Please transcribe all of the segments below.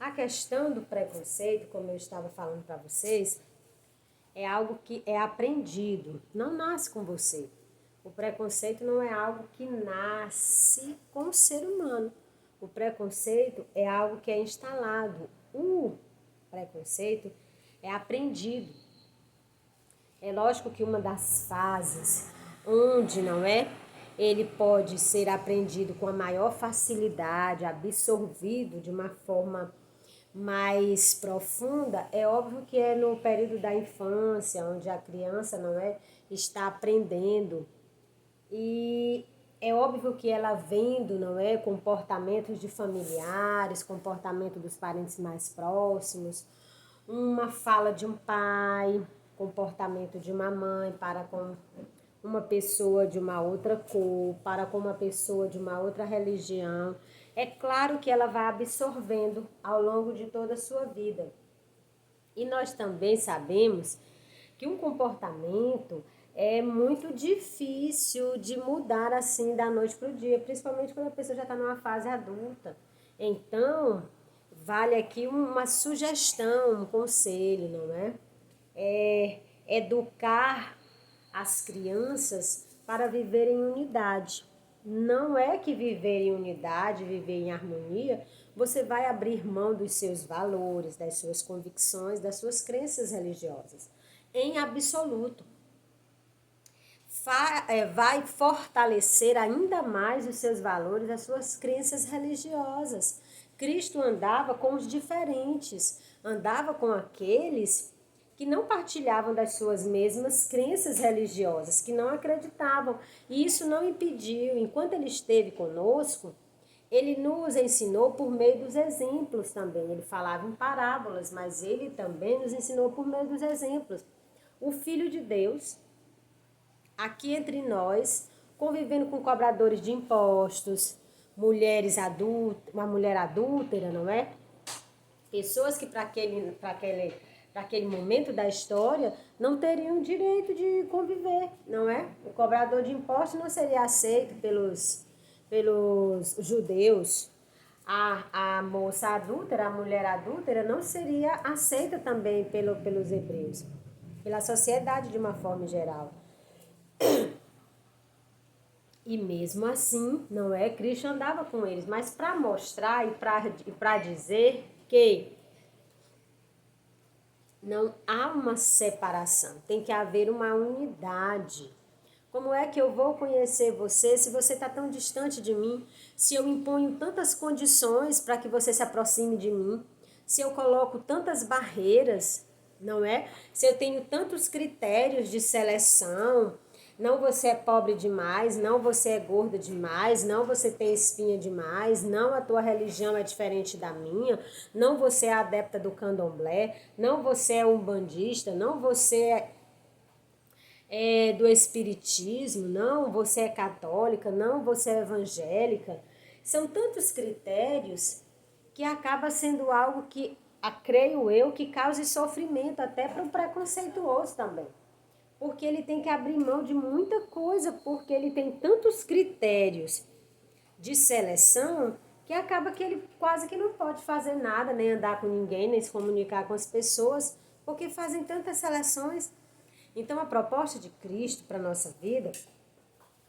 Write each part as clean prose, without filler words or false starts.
A questão do preconceito, como eu estava falando para vocês, é algo que é aprendido, não nasce com você. O preconceito não é algo que nasce com o ser humano. O preconceito é algo que é instalado. O preconceito é aprendido. É lógico que uma das fases onde não é, ele pode ser aprendido com a maior facilidade, absorvido de uma forma mais profunda, é óbvio que é no período da infância, onde a criança não é, está aprendendo. E é óbvio que ela vendo, não é, comportamentos de familiares, comportamento dos parentes mais próximos, uma fala de um pai, comportamento de uma mãe para com uma pessoa de uma outra cor, para com uma pessoa de uma outra religião. É claro que ela vai absorvendo ao longo de toda a sua vida. E nós também sabemos que um comportamento é muito difícil de mudar assim da noite para o dia, principalmente quando a pessoa já está numa fase adulta. Então, vale aqui uma sugestão, um conselho, não é? É educar as crianças para viver em unidade. Não é que viver em unidade, viver em harmonia, você vai abrir mão dos seus valores, das suas convicções, das suas crenças religiosas. Em absoluto. Vai fortalecer ainda mais os seus valores, as suas crenças religiosas. Cristo andava com os diferentes, andava com aqueles que não partilhavam das suas mesmas crenças religiosas, que não acreditavam. E isso não impediu, enquanto ele esteve conosco, ele nos ensinou por meio dos exemplos também. Ele falava em parábolas, mas ele também nos ensinou por meio dos exemplos. O Filho de Deus, aqui entre nós, convivendo com cobradores de impostos, mulheres adultas, uma mulher adúltera, não é? Pessoas que para aquele momento da história não teriam direito de conviver, não é? O cobrador de impostos não seria aceito pelos judeus. A moça adúltera, a mulher adúltera, não seria aceita também pelos hebreus, pela sociedade de uma forma geral. E mesmo assim, não é? Cristo andava com eles, mas para mostrar e para dizer que não há uma separação, tem que haver uma unidade. Como é que eu vou conhecer você se você está tão distante de mim? Se eu imponho tantas condições para que você se aproxime de mim? Se eu coloco tantas barreiras, não é? Se eu tenho tantos critérios de seleção, não você é pobre demais, não você é gorda demais, não você tem espinha demais, não a tua religião é diferente da minha, não você é adepta do candomblé, não você é umbandista, não você é do espiritismo, não você é católica, não você é evangélica. São tantos critérios que acaba sendo algo que, creio eu, que cause sofrimento até para o preconceituoso também. Porque ele tem que abrir mão de muita coisa, porque ele tem tantos critérios de seleção que acaba que ele quase que não pode fazer nada, nem andar com ninguém, nem se comunicar com as pessoas, porque fazem tantas seleções. Então a proposta de Cristo para a nossa vida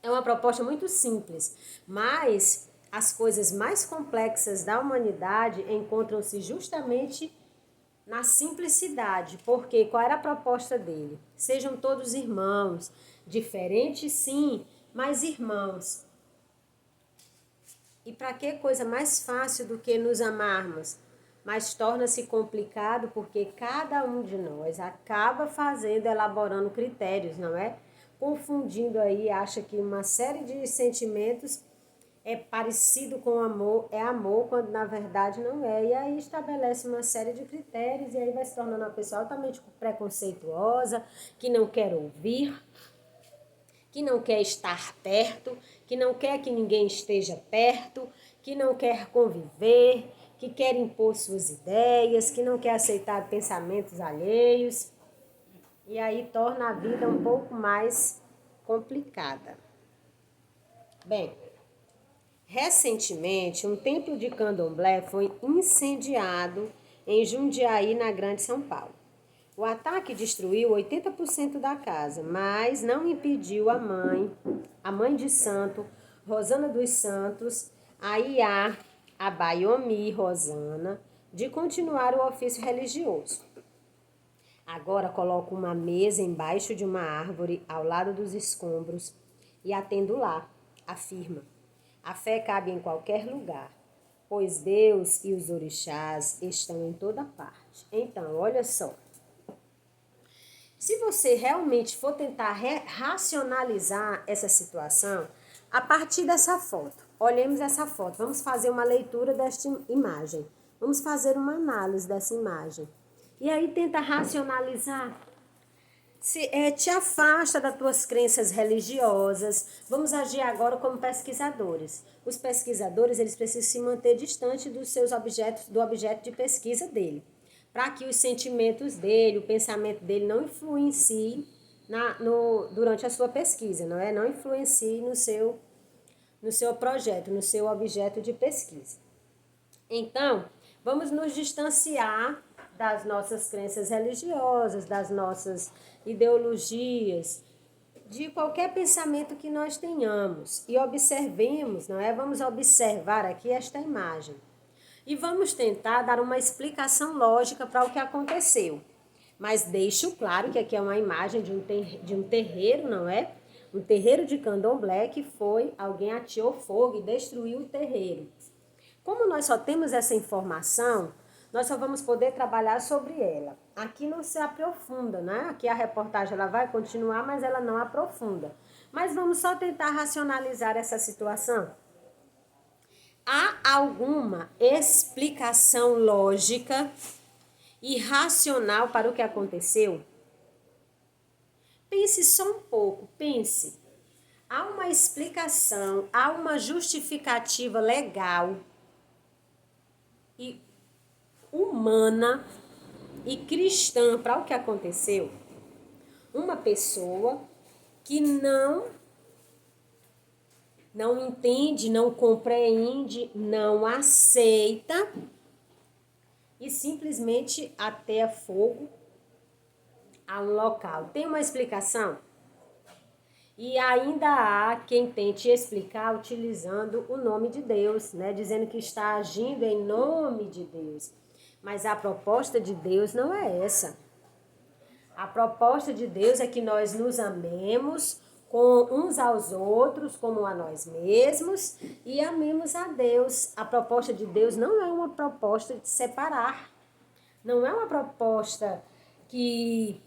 é uma proposta muito simples, mas as coisas mais complexas da humanidade encontram-se justamente na simplicidade, porque qual era a proposta dele? Sejam todos irmãos, diferentes sim, mas irmãos. E para que coisa mais fácil do que nos amarmos? Mas torna-se complicado porque cada um de nós acaba elaborando critérios, não é? Confundindo aí, acha que uma série de sentimentos é parecido com amor, é amor, quando na verdade não é. E aí estabelece uma série de critérios e aí vai se tornando uma pessoa altamente preconceituosa, que não quer ouvir, que não quer estar perto, que não quer que ninguém esteja perto, que não quer conviver, que quer impor suas ideias, que não quer aceitar pensamentos alheios. E aí torna a vida um pouco mais complicada. Bem, Recentemente, um templo de candomblé foi incendiado em Jundiaí, na Grande São Paulo. O ataque destruiu 80% da casa, mas não impediu a mãe de santo, Rosana dos Santos, a Iá, a Baiomi Rosana, de continuar o ofício religioso. Agora coloco uma mesa embaixo de uma árvore, ao lado dos escombros, e atendo lá, afirma. A fé cabe em qualquer lugar, pois Deus e os orixás estão em toda parte. Então, olha só. Se você realmente for tentar racionalizar essa situação, a partir dessa foto, olhemos essa foto, vamos fazer uma leitura desta imagem, vamos fazer uma análise dessa imagem. E aí tenta racionalizar. Te afasta das tuas crenças religiosas. Vamos agir agora como pesquisadores. Os pesquisadores, eles precisam se manter distante dos seus objetos, do objeto de pesquisa dele, para que os sentimentos dele, o pensamento dele não influencie durante a sua pesquisa, não é? Não influencie no seu projeto, no seu objeto de pesquisa. Então, vamos nos distanciar das nossas crenças religiosas, das nossas ideologias, de qualquer pensamento que nós tenhamos. E observemos, não é? Vamos observar aqui esta imagem. E vamos tentar dar uma explicação lógica para o que aconteceu. Mas deixo claro que aqui é uma imagem de um terreiro, não é? Um terreiro de candomblé que alguém ateou fogo e destruiu o terreiro. Como nós só temos essa informação, nós só vamos poder trabalhar sobre ela. Aqui não se aprofunda, né? Aqui a reportagem ela vai continuar, mas ela não aprofunda. Mas vamos só tentar racionalizar essa situação. Há alguma explicação lógica e racional para o que aconteceu? Pense só um pouco, pense. Há uma explicação, há uma justificativa legal e humana e cristã para o que aconteceu? Uma pessoa que não entende, não compreende, não aceita e simplesmente ateia fogo a um local. Tem uma explicação? E ainda há quem tente explicar utilizando o nome de Deus, né? Dizendo que está agindo em nome de Deus. Mas a proposta de Deus não é essa. A proposta de Deus é que nós nos amemos com uns aos outros, como a nós mesmos, e amemos a Deus. A proposta de Deus não é uma proposta de separar. Não é uma proposta que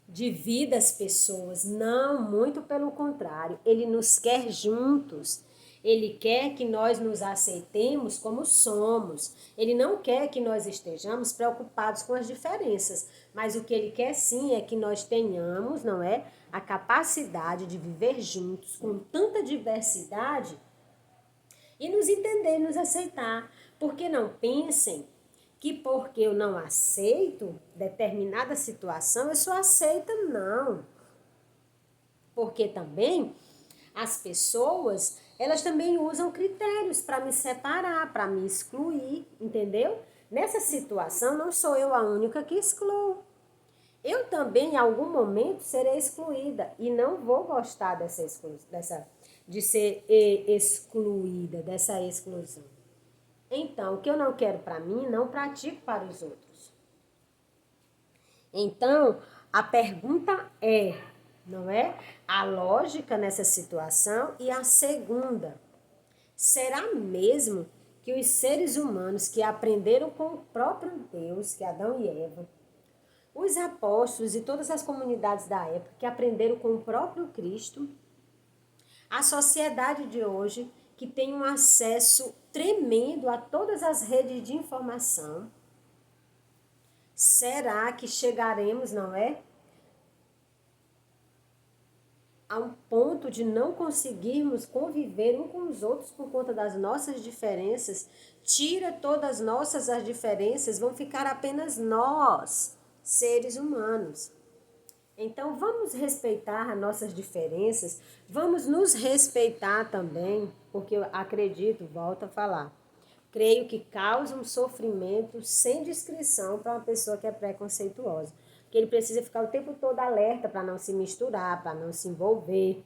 divida as pessoas. Não, muito pelo contrário. Ele nos quer juntos. Ele quer que nós nos aceitemos como somos. Ele não quer que nós estejamos preocupados com as diferenças. Mas o que ele quer sim é que nós tenhamos, não é, a capacidade de viver juntos com tanta diversidade e nos entender, nos aceitar. Porque não pensem que porque eu não aceito determinada situação, eu sou aceita, não. Porque também as pessoas, elas também usam critérios para me separar, para me excluir, entendeu? Nessa situação, não sou eu a única que excluo. Eu também, em algum momento, serei excluída e não vou gostar de ser excluída, dessa exclusão. Então, o que eu não quero para mim, não pratico para os outros. Então, a pergunta é, não é? A lógica nessa situação e a segunda. Será mesmo que os seres humanos que aprenderam com o próprio Deus, que é Adão e Eva, os apóstolos e todas as comunidades da época que aprenderam com o próprio Cristo, a sociedade de hoje que tem um acesso tremendo a todas as redes de informação, será que chegaremos, não é, a um ponto de não conseguirmos conviver uns com os outros por conta das nossas diferenças? Tira todas as diferenças, vão ficar apenas nós, seres humanos. Então, vamos respeitar as nossas diferenças, vamos nos respeitar também, porque eu acredito, volto a falar, creio que causa um sofrimento sem descrição para uma pessoa que é preconceituosa. Porque ele precisa ficar o tempo todo alerta para não se misturar, para não se envolver,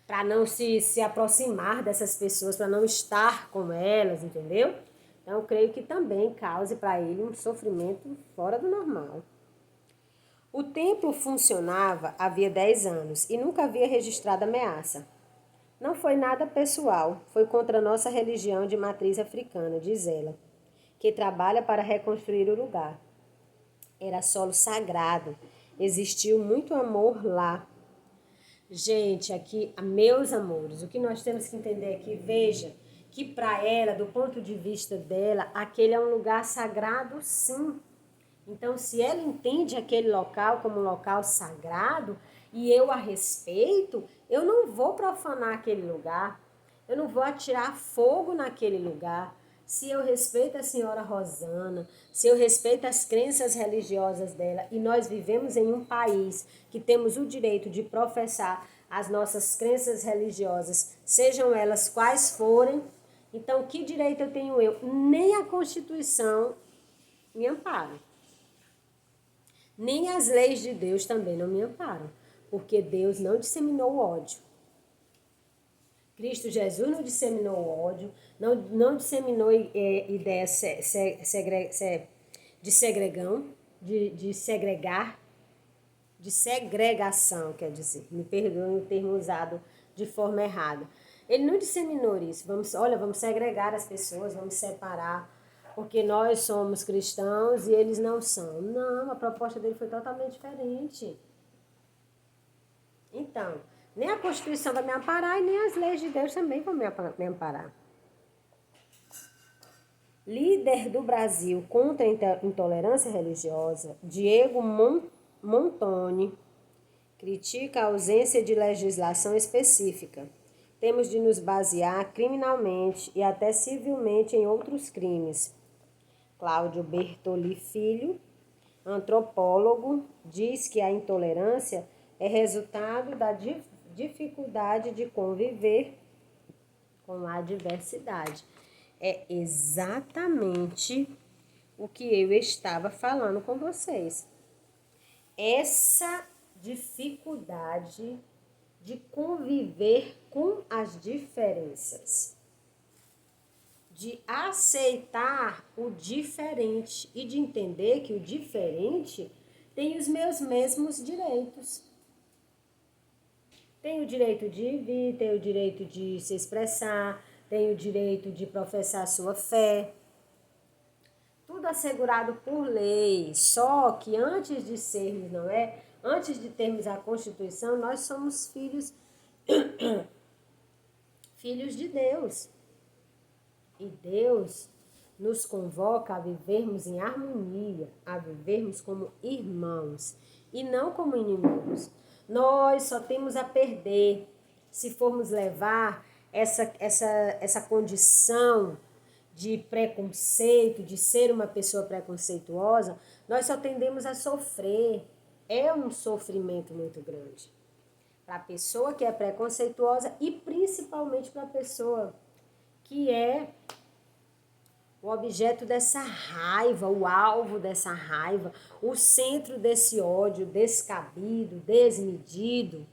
para não se aproximar dessas pessoas, para não estar com elas, entendeu? Então, eu creio que também cause para ele um sofrimento fora do normal. O templo funcionava havia 10 anos e nunca havia registrado ameaça. Não foi nada pessoal, foi contra a nossa religião de matriz africana, diz ela, que trabalha para reconstruir o lugar. Era solo sagrado, existiu muito amor lá. Gente, aqui, meus amores, o que nós temos que entender aqui, veja, que para ela, do ponto de vista dela, aquele é um lugar sagrado, sim. Então, se ela entende aquele local como um local sagrado e eu a respeito, eu não vou profanar aquele lugar, eu não vou atirar fogo naquele lugar. Se eu respeito a senhora Rosana, se eu respeito as crenças religiosas dela e nós vivemos em um país que temos o direito de professar as nossas crenças religiosas, sejam elas quais forem, então que direito eu tenho eu? Nem a Constituição me ampara. Nem as leis de Deus também não me amparam, porque Deus não disseminou o ódio. Cristo Jesus não disseminou o ódio, não disseminou ideias de segregão, de segregar, de segregação, quer dizer. Me perdoem o termo usado de forma errada. Ele não disseminou isso. Vamos segregar as pessoas, vamos separar, porque nós somos cristãos e eles não são. Não, a proposta dele foi totalmente diferente. Então, nem a Constituição vai me amparar e nem as leis de Deus também vão me amparar. Líder do Brasil contra a intolerância religiosa, Diego Montoni, critica a ausência de legislação específica. Temos de nos basear criminalmente e até civilmente em outros crimes. Cláudio Bertoli Filho, antropólogo, diz que a intolerância é resultado da dificuldade de conviver com a diversidade. É exatamente o que eu estava falando com vocês. Essa dificuldade de conviver com as diferenças, de aceitar o diferente e de entender que o diferente tem os meus mesmos direitos. Tem o direito de vir, tem o direito de se expressar, tem o direito de professar a sua fé. Tudo assegurado por lei. Só que antes de sermos, antes de termos a Constituição, nós somos filhos de Deus. E Deus nos convoca a vivermos em harmonia, a vivermos como irmãos e não como inimigos. Nós só temos a perder se formos levar essa condição de preconceito, de ser uma pessoa preconceituosa, nós só tendemos a sofrer. É um sofrimento muito grande para a pessoa que é preconceituosa e principalmente para a pessoa que é o objeto dessa raiva, o alvo dessa raiva, o centro desse ódio descabido, desmedido,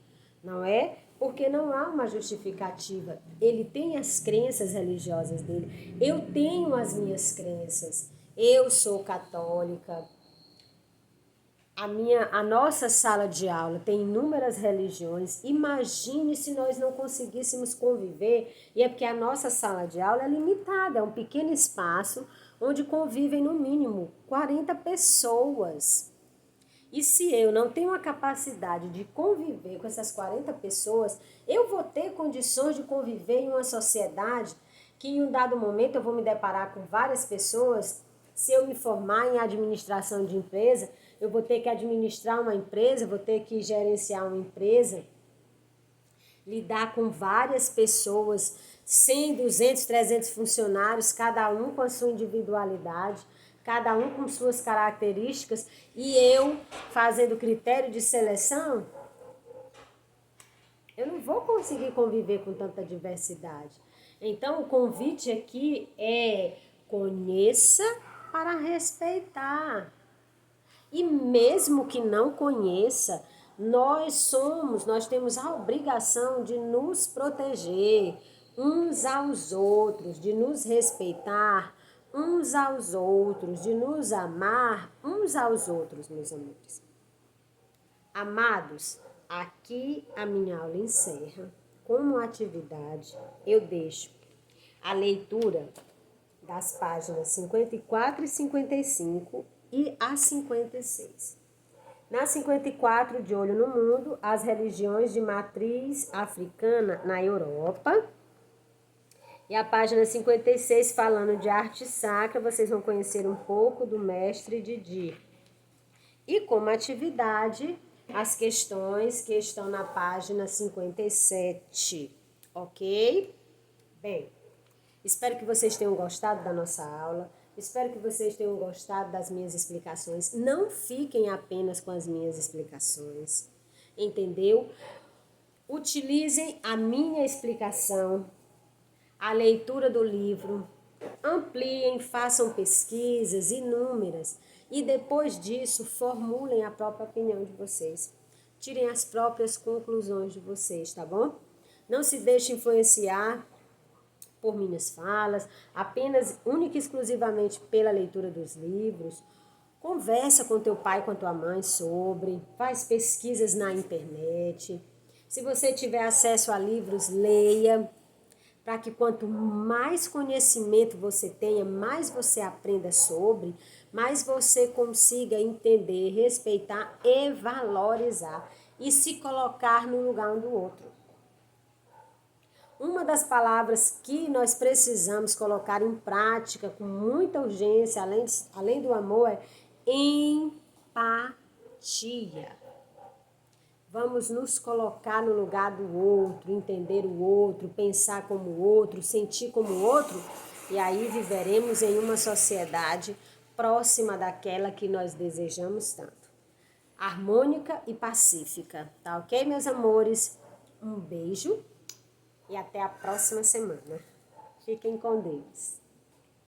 não é? Porque não há uma justificativa. Ele tem as crenças religiosas dele, eu tenho as minhas crenças, eu sou católica. A nossa sala de aula tem inúmeras religiões. Imagine se nós não conseguíssemos conviver. E é porque a nossa sala de aula é limitada, é um pequeno espaço onde convivem no mínimo 40 pessoas. E se eu não tenho a capacidade de conviver com essas 40 pessoas, eu vou ter condições de conviver em uma sociedade que em um dado momento eu vou me deparar com várias pessoas. Se eu me formar em administração de empresa, eu vou ter que administrar uma empresa, vou ter que gerenciar uma empresa, lidar com várias pessoas, 100, 200, 300 funcionários, cada um com a sua individualidade. cada um com suas características, e eu fazendo critério de seleção, eu não vou conseguir conviver com tanta diversidade. Então, o convite aqui é: conheça para respeitar. E mesmo que não conheça, nós temos a obrigação de nos proteger uns aos outros, de nos respeitar uns aos outros, de nos amar uns aos outros, meus amores. Amados, aqui a minha aula encerra. Como atividade, eu deixo a leitura das páginas 54 e 55 e a 56. Na 54, De Olho no Mundo, as religiões de matriz africana na Europa. E a página 56, falando de arte sacra, vocês vão conhecer um pouco do mestre Didi. E como atividade, as questões que estão na página 57, ok? Bem, espero que vocês tenham gostado da nossa aula, espero que vocês tenham gostado das minhas explicações. Não fiquem apenas com as minhas explicações, entendeu? Utilizem a minha explicação, a leitura do livro, ampliem, façam pesquisas inúmeras e depois disso formulem a própria opinião de vocês. Tirem as próprias conclusões de vocês, tá bom? Não se deixe influenciar por minhas falas, apenas, única e exclusivamente pela leitura dos livros. Conversa com teu pai, com a tua mãe sobre, faz pesquisas na internet. Se você tiver acesso a livros, leia, para que quanto mais conhecimento você tenha, mais você aprenda sobre, mais você consiga entender, respeitar e valorizar e se colocar no lugar um do outro. Uma das palavras que nós precisamos colocar em prática com muita urgência, além do amor, é empatia. Vamos nos colocar no lugar do outro, entender o outro, pensar como o outro, sentir como o outro, e aí viveremos em uma sociedade próxima daquela que nós desejamos tanto. Harmônica e pacífica, tá ok, meus amores? Um beijo e até a próxima semana. Fiquem com Deus.